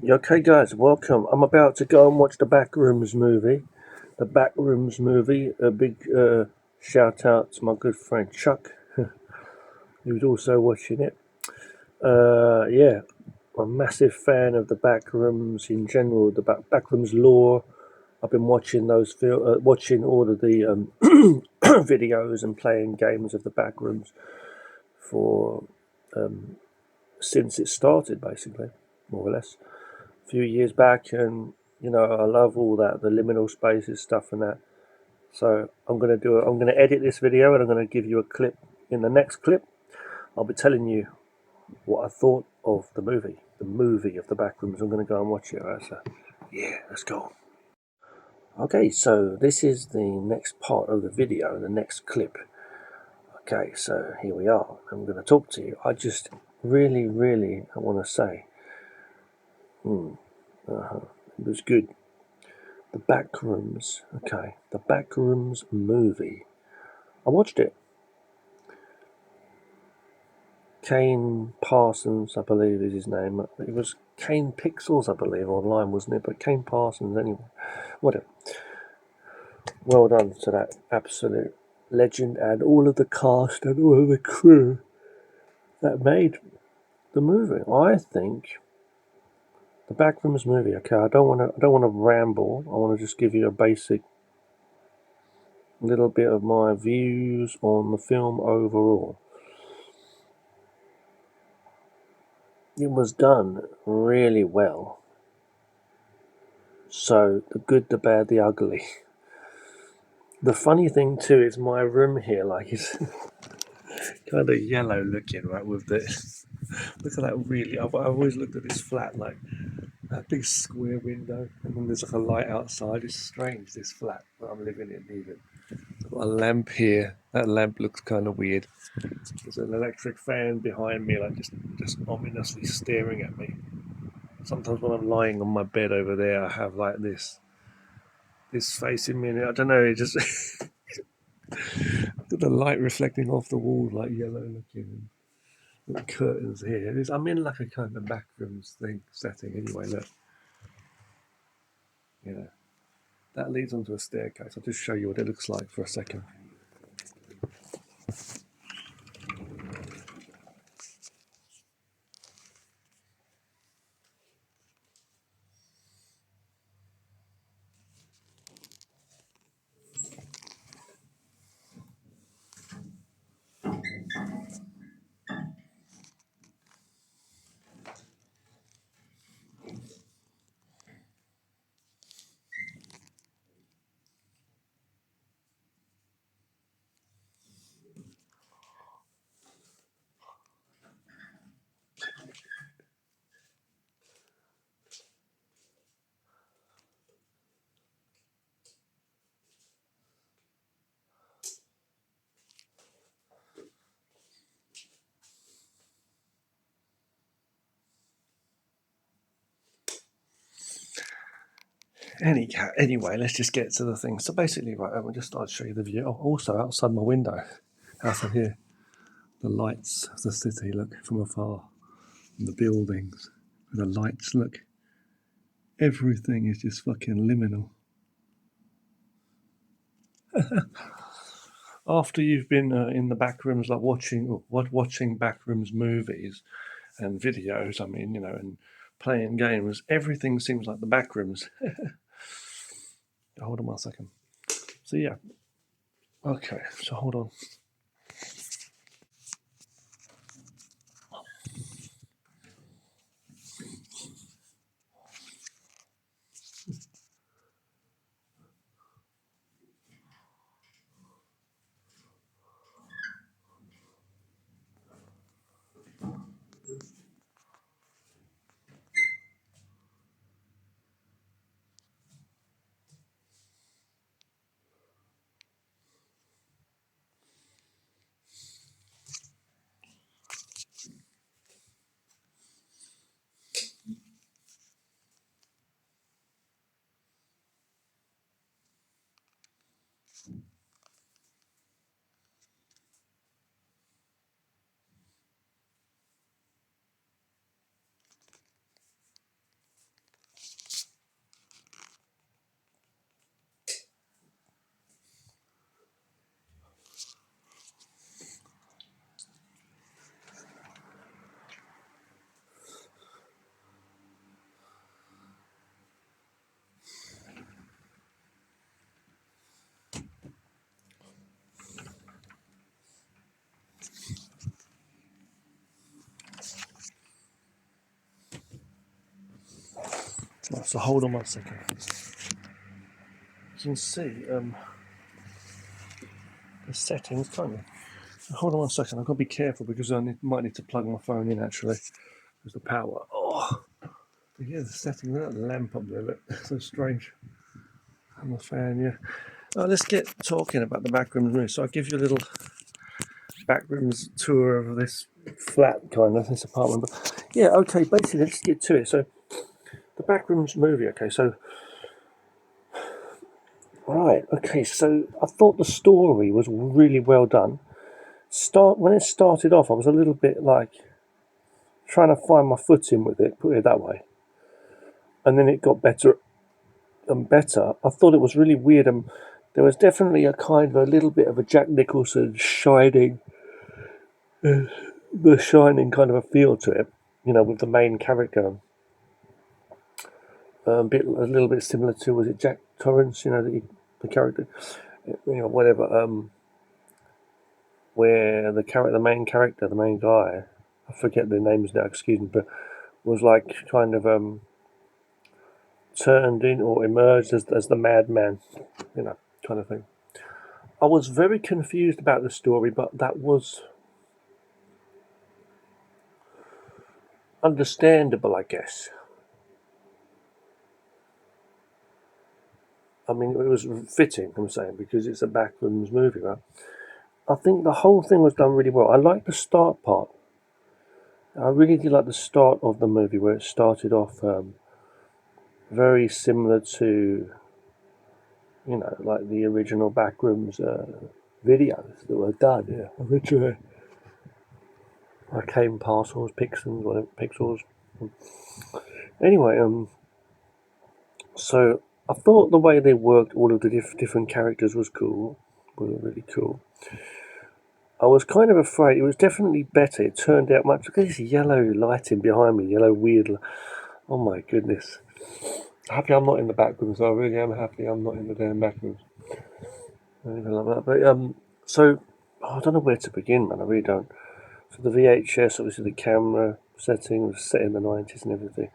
Okay, guys, welcome. I'm about to go and watch the Backrooms movie. The Backrooms movie. A big shout out to my good friend Chuck, who's also watching it. Yeah, I'm a massive fan of the Backrooms in general. The Backrooms lore. I've been watching watching all of the videos and playing games of the Backrooms for since it started, basically, more or less. Few years back, and I love all that, the liminal spaces stuff and that. So I'm gonna edit this video and I'm gonna give you a clip. In the next clip, I'll be telling you what I thought of the movie of the Backrooms. I'm gonna go and watch it. Right, so yeah, let's go. Okay, so this is the next part of the video, the next clip. Okay, so here we are. I'm gonna talk to you. I just really I want to say, it was good. The Backrooms. Okay, the Backrooms movie. I watched it. Kane Parsons, I believe is his name. It was Kane Pixels, I believe, online, wasn't it? But Kane Parsons, anyway. Whatever. Well done to that absolute legend and all of the cast and all of the crew that made the movie. I think the Backrooms movie. Okay, I don't want to ramble. I want to just give you a basic little bit of my views on the film overall. It was done really well. So the good, the bad, the ugly. The funny thing too is my room here, like, it's kind of yellow looking, right? With the look at that. Really, I've always looked at this flat like that big square window, and then there's like a light outside. It's strange, this flat that I'm living in. Even I've got a lamp here. That lamp looks kind of weird. There's an electric fan behind me, like just ominously staring at me. Sometimes when I'm lying on my bed over there, I have like this facing me, and I don't know. It just the light reflecting off the wall, like yellow looking. And the curtains here. I'm in like a kind of backrooms thing setting. Anyway, look, yeah, that leads onto a staircase. I'll just show you what it looks like for a second. Anyway, let's just get to the thing. So basically, right, I'll just start to show you the view. Oh, also outside my window, outside here, the lights of the city look from afar, and the buildings, the lights look. Everything is just fucking liminal. After you've been in the back rooms, like watching backrooms movies and videos, I mean, and playing games, everything seems like the backrooms. Hold on 1 second. So yeah, okay. So hold on. Right, so hold on 1 second. You can see the settings, can't you? Hold on 1 second. I've got to be careful because I might need to plug my phone in actually. There's the power. Oh, yeah, the setting. Look at the lamp up there. Look, so strange. And the fan, yeah. Let's get talking about the backrooms movie. So I'll give you a little backrooms tour of this flat, kind of, this apartment. But yeah, okay, basically, let's get to it. So the backrooms movie, okay, so right, okay, so I thought the story was really well done. When it started off, I was a little bit like trying to find my footing with it, put it that way. And then it got better and better. I thought it was really weird, and there was definitely a kind of a little bit of a Jack Nicholson Shining, the Shining kind of a feel to it, you know, with the main character. A little bit similar to, was it Jack Torrance? You know, the character, you know, whatever. Where the main character, the main guy, I forget their names now. Excuse me, but was like kind of turned in or emerged as the madman, you know, kind of thing. I was very confused about the story, but that was understandable, I guess. I mean, it was fitting, I'm saying, because it's a backrooms movie, right? I think the whole thing was done really well. I like the start part. I really did like the start of the movie where it started off very similar to, you know, like the original backrooms videos that were done. Yeah, originally. Arcane parcels, pixels, whatever, pixels. Anyway, so I thought the way they worked all of the different characters was cool, really cool. I was kind of afraid. It was definitely better. It turned out much. Look at this yellow lighting behind me, yellow weird. Oh my goodness. Happy I'm not in the back rooms. I really am happy I'm not in the damn back rooms. Anything like that. But so I don't know where to begin, man. I really don't. So the VHS, obviously the camera setting was set in the 90s and everything.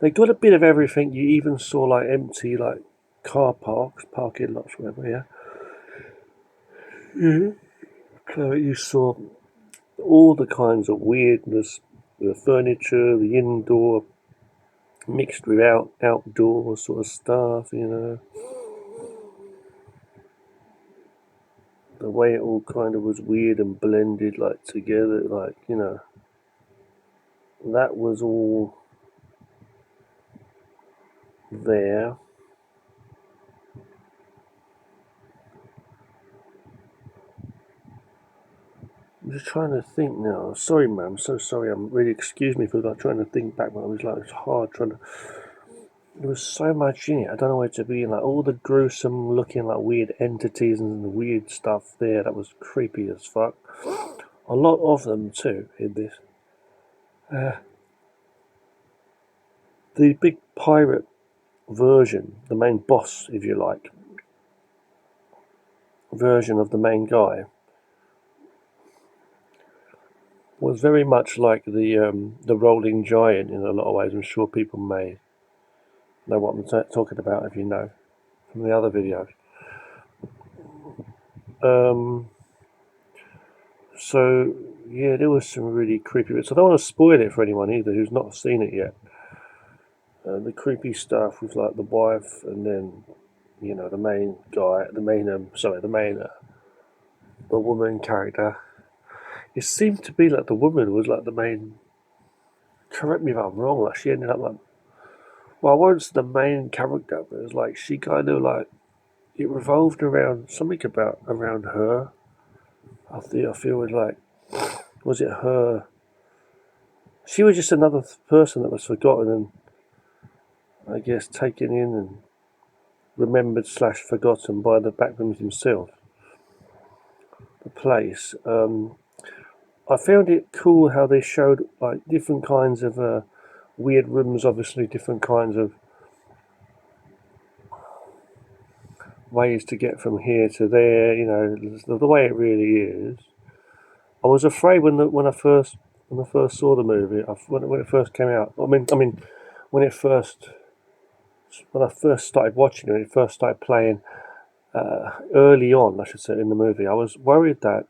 They got a bit of everything. You even saw like empty like car parks, parking lots, whatever. Yeah. So you saw all the kinds of weirdness, the furniture, the indoor mixed with outdoor sort of stuff, you know. The way it all kind of was weird and blended like together, like, you know. That was all there. I'm just trying to think now. Sorry, man. I'm so sorry. I'm really, excuse me for like trying to think back. But I was like, it's hard trying to. There was so much in it. I don't know where to begin. Like all the gruesome looking, like weird entities and the weird stuff there. That was creepy as fuck. A lot of them too in this. The big pirate version, the main boss, if you like, version of the main guy, was very much like the rolling giant in a lot of ways. I'm sure people may know what I'm talking about if you know from the other videos. So yeah, there was some really creepy bits. I don't want to spoil it for anyone either who's not seen it yet. The creepy stuff with like the wife, and then you know the main guy, the woman character. It seemed to be like the woman was like the main. Correct me if I'm wrong. Like she ended up like, well, I won't say the main character, but it was like she kind of like it revolved around something around her. I feel it was like, was it her? She was just another person that was forgotten and I guess taken in and remembered / forgotten by the backrooms himself. The place. I found it cool how they showed like different kinds of weird rooms, obviously different kinds of ways to get from here to there. You know, the way it really is. I was afraid when I first saw the movie, when it first came out. I mean, when it first when I first started watching it first started playing early on, I should say, in the movie, I was worried that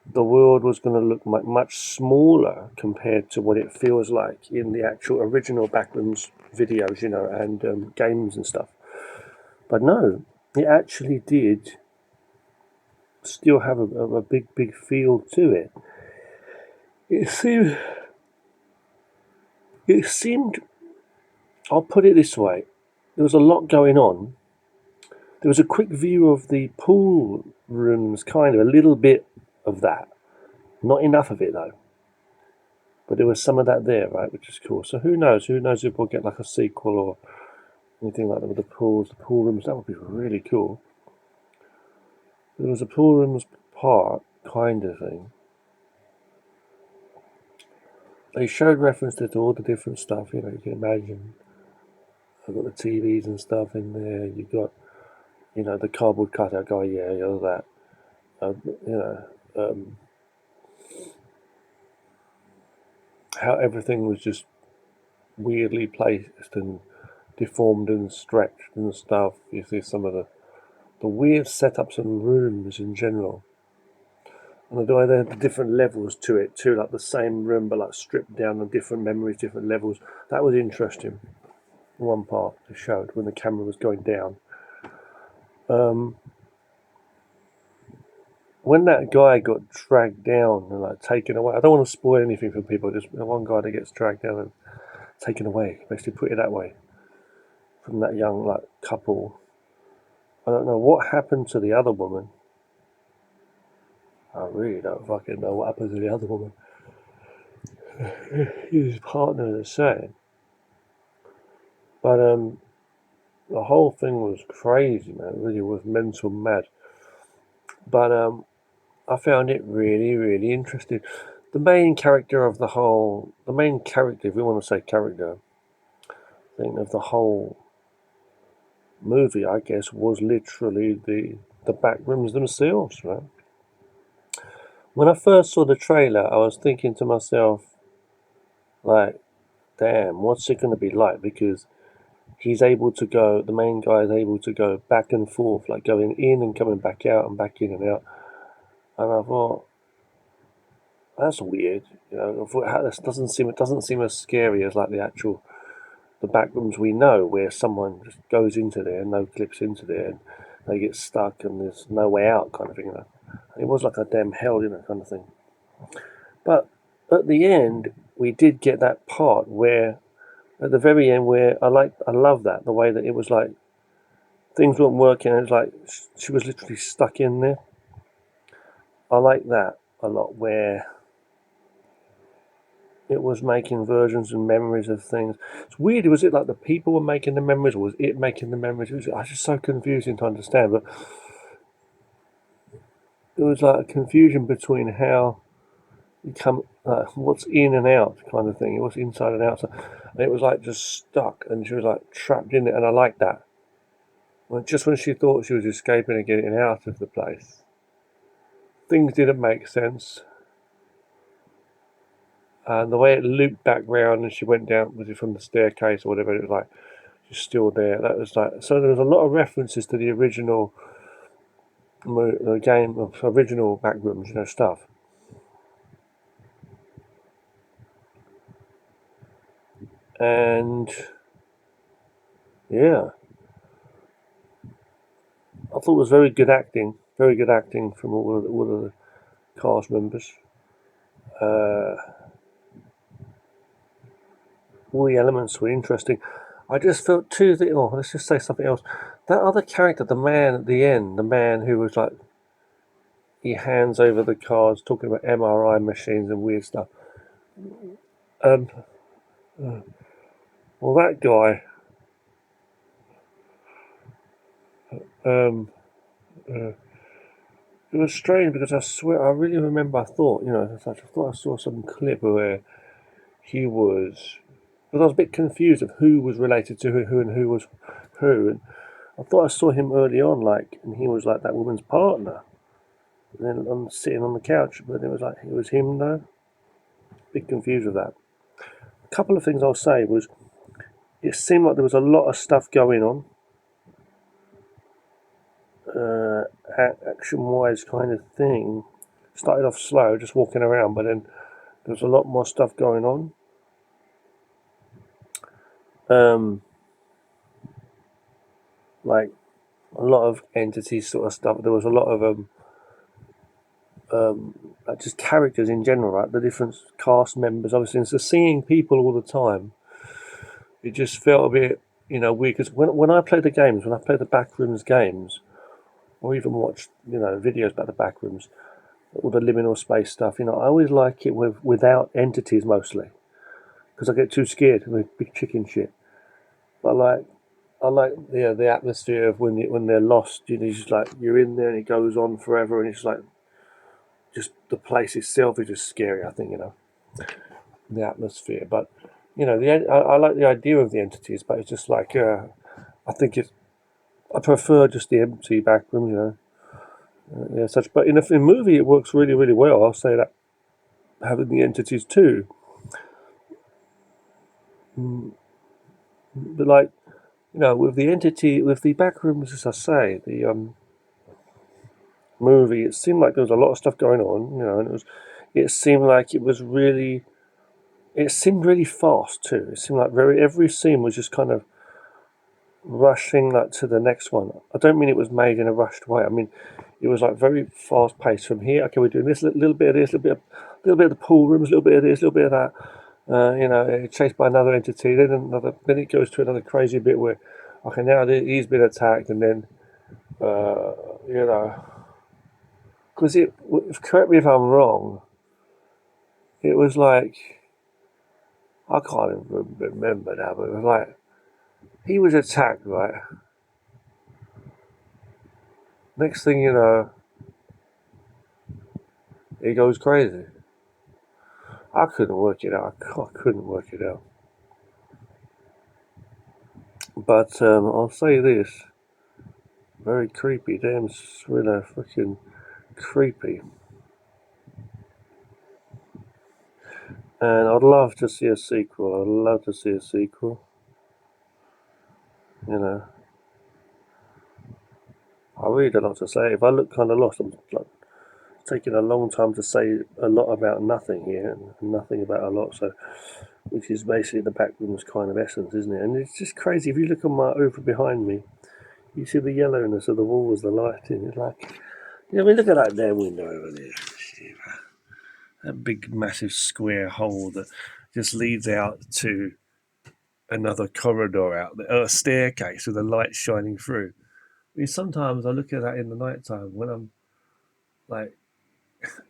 the world was going to look much smaller compared to what it feels like in the actual original Backrooms videos, and games and stuff. But no, it actually did still have a big feel to it. It seemed, it seemed, I'll put it this way, there was a lot going on. There was a quick view of the pool rooms, kind of a little bit of that. Not enough of it though. But there was some of that there, right, which is cool. So who knows? Who knows if we'll get like a sequel or anything like that with the pools, the pool rooms. That would be really cool. There was a pool rooms part kind of thing. They showed references to all the different stuff. You can imagine. I've got the TVs and stuff in there. You've got, the cardboard cutout guy. Yeah, all that. How everything was just weirdly placed and deformed and stretched and stuff. You see some of the weird setups and rooms in general. And the way they had the different levels to it too, like the same room but like stripped down on different memories, different levels. That was interesting. One part they showed when the camera was going down. When that guy got dragged down and like taken away, I don't want to spoil anything for people. Just one guy that gets dragged down and taken away, basically put it that way, from that young like couple. I don't know what happened to the other woman. I really don't fucking know what happened to the other woman. His partner is saying, but the whole thing was crazy, man. It really was mental mad. But I found it really, really interesting. The main character, if we want to say character, thing of the whole movie, I guess, was literally the backrooms themselves, right? When I first saw the trailer, I was thinking to myself, like, damn, what's it going to be like? Because the main guy is able to go back and forth, like going in and coming back out and back in and out. And I thought, that's weird. I thought, it doesn't seem as scary as like the backrooms we know, where someone just goes into there, no clips into there, and they get stuck and there's no way out, kind of thing. It was like a damn hell, kind of thing. But at the end, we did get that part where, at the very end, where I love that, the way that it was like things weren't working. It was like she was literally stuck in there. I like that a lot, where it was making versions and memories of things. It's weird. Was it like the people were making the memories, or was it making the memories? It was just so confusing to understand. But it was like a confusion between how you come, what's in and out, kind of thing. It was inside and outside, and it was like just stuck, and she was like trapped in it. And I liked that. Just when she thought she was escaping and getting out of the place, things didn't make sense. And the way it looped back round and she went down, was it from the staircase or whatever, it was like she's still there. That was like, so there was a lot of references to the original game of original Backrooms, stuff. And yeah, I thought it was very good acting from all of the cast members. All the elements were interesting. I just felt too that, let's just say something else. That other character, the man at the end, the man who was like, he hands over the cards, talking about MRI machines and weird stuff. Well, that guy, it was strange because I swear, I really remember, I thought I saw some clip where he was, because I was a bit confused of who was related to who and who was who. And I thought I saw him early on, and he was like that woman's partner. And then I'm sitting on the couch, but it was him though. Bit confused with that. A couple of things I'll say was, it seemed like there was a lot of stuff going on, action-wise kind of thing. Started off slow, just walking around, but then there was a lot more stuff going on. Like a lot of entities sort of stuff. There was a lot of like just characters in general, right? The different cast members, obviously, and so seeing people all the time, it just felt a bit, weird. Because when I play the games, when I play the Backrooms games, or even watch, videos about the Backrooms, all the liminal space stuff, I always like it without entities mostly, because I get too scared with big chicken shit. But I like the atmosphere of when they're lost. It's just like you're in there and it goes on forever, and it's like just the place itself is just scary. I think the atmosphere, but I like the idea of the entities, but it's just like I think I prefer just the empty back room, yeah, such. But in a movie, it works really really well. I'll say that having the entities too, but like with the back rooms, as I say, the movie, it seemed like there was a lot of stuff going on, and it seemed like it seemed really fast too. It seemed like every scene was just kind of rushing like to the next one. I don't mean it was made in a rushed way. I mean it was like very fast paced. From here, okay, we're doing this little bit of this, little bit of the pool rooms, a little bit of this, a little bit of that. Chased by another entity. Then it goes to another crazy bit where, okay, now he's been attacked, and then, because correct me if I'm wrong, it was like, I can't even remember now, but it was like, he was attacked, right? Next thing you know, he goes crazy. I couldn't work it out. I couldn't work it out. But I'll say this: very creepy, damn thriller, freaking creepy. And I'd love to see a sequel. I'd love to see a sequel. I really don't know what to say. If I look kind of lost, I'm like taking a long time to say a lot about nothing here and nothing about a lot. So, which is basically the Backrooms kind of essence, isn't it? And it's just crazy. If you look over behind me, you see the yellowness of the walls, the lighting. It's like, look at that damn window over there. That big, massive square hole that just leads out to another corridor out there, a staircase with the light shining through. I mean, sometimes I look at that in the night time when I'm like,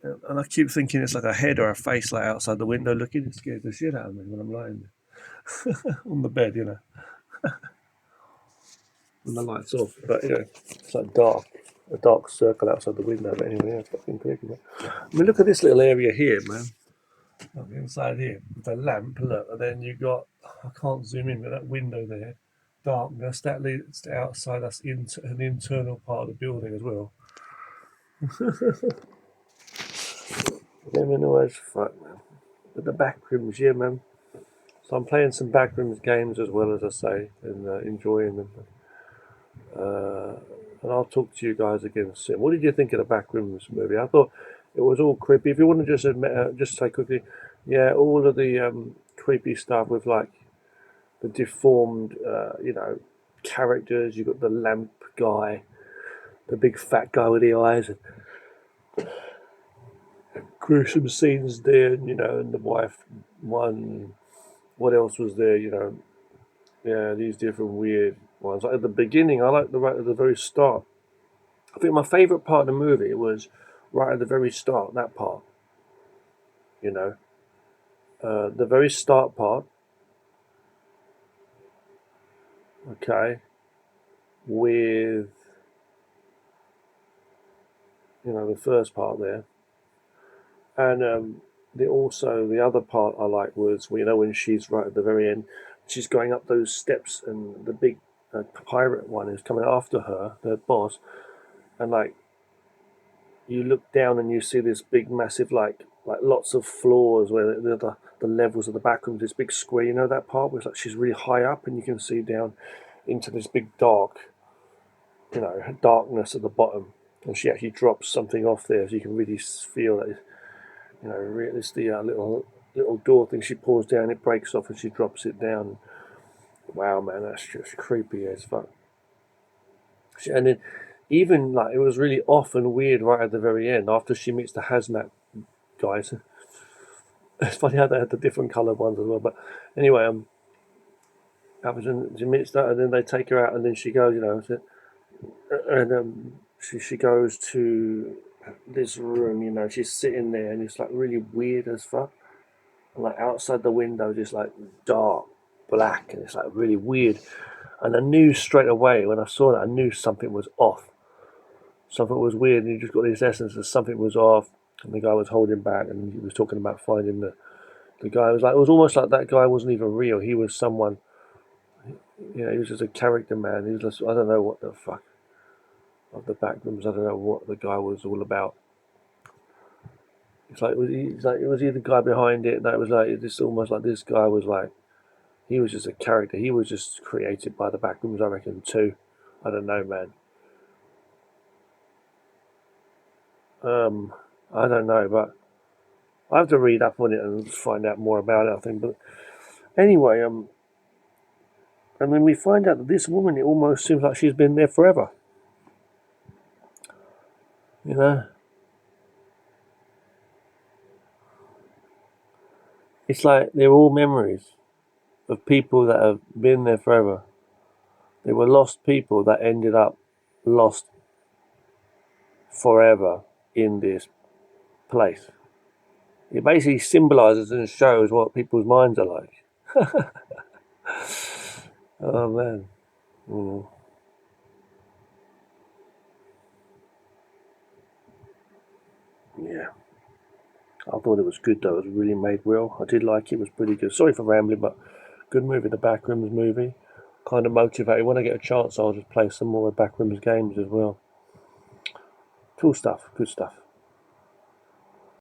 and I keep thinking it's like a head or a face like outside the window looking. It scares the shit out of me when I'm lying on the bed, when the light's off. But it's like a dark circle outside the window. But anyway, it's fucking creepy. I mean, look at this little area here, man. Look inside here with the lamp. Look, and then you got. I can't zoom in, but that window there, darkness. That leads to outside. That's into an internal part of the building as well. Let me know as fuck, man. But the backrooms, yeah, man. So I'm playing some backrooms games as well, as I say, and enjoying them. And I'll talk to you guys again soon. What did you think of the Backrooms movie? I thought it was all creepy. If you want to just just say quickly, yeah, all of the creepy stuff with like the deformed, characters. You got the lamp guy, the big fat guy with the eyes, and gruesome scenes there, and the wife one. What else was there? Yeah, these different weird ones. Like at the beginning, I like right at the very start. I think my favourite part of the movie was right at the very start. That part, the very start part. Okay, with the first part there, and the other part I like was when she's right at the very end, she's going up those steps, and the big pirate one is coming after her, the boss, and like you look down and you see this big massive like lots of floors where the the levels of the back room, this big square, you know that part where it's like she's really high up and you can see down into this big dark, darkness at the bottom, and she actually drops something off there, so you can really feel that, it's the little door thing she pulls down, it breaks off and she drops it down. Wow, man, that's just creepy as fuck. And then even like it was really off and weird right at the very end after she meets the hazmat guys. It's funny how they had the different coloured ones as well. But anyway, she meets that, and then they take her out, and then she goes, and she goes to this room. She's sitting there, and it's like really weird as fuck. And like outside the window, just like dark black, and it's like really weird. And I knew straight away when I saw that, I knew something was off. Something was weird, and you just got this essence that something was off. And the guy was holding back, and he was talking about finding the guy. It was almost like that guy wasn't even real. He was someone. He was just a character, man. He was just, I don't know what the fuck of the Backrooms. I don't know what the guy was all about. It was either the guy behind it. That was like it's almost like this guy was like he was just a character. He was just created by the Backrooms, I reckon, too. I don't know, man. I don't know, but I have to read up on it and find out more about it, I think. But anyway, and then we find out that this woman, it almost seems like she's been there forever. It's like they're all memories of people that have been there forever. They were lost people that ended up lost forever in this place. It basically symbolises and shows what people's minds are like. Oh man. Yeah. I thought it was good though. It was really made well. I did like it. It was pretty good. Sorry for rambling, but good movie. The Backrooms movie. Kind of motivated. When I get a chance, I'll just play some more Backrooms games as well. Cool stuff. Good stuff.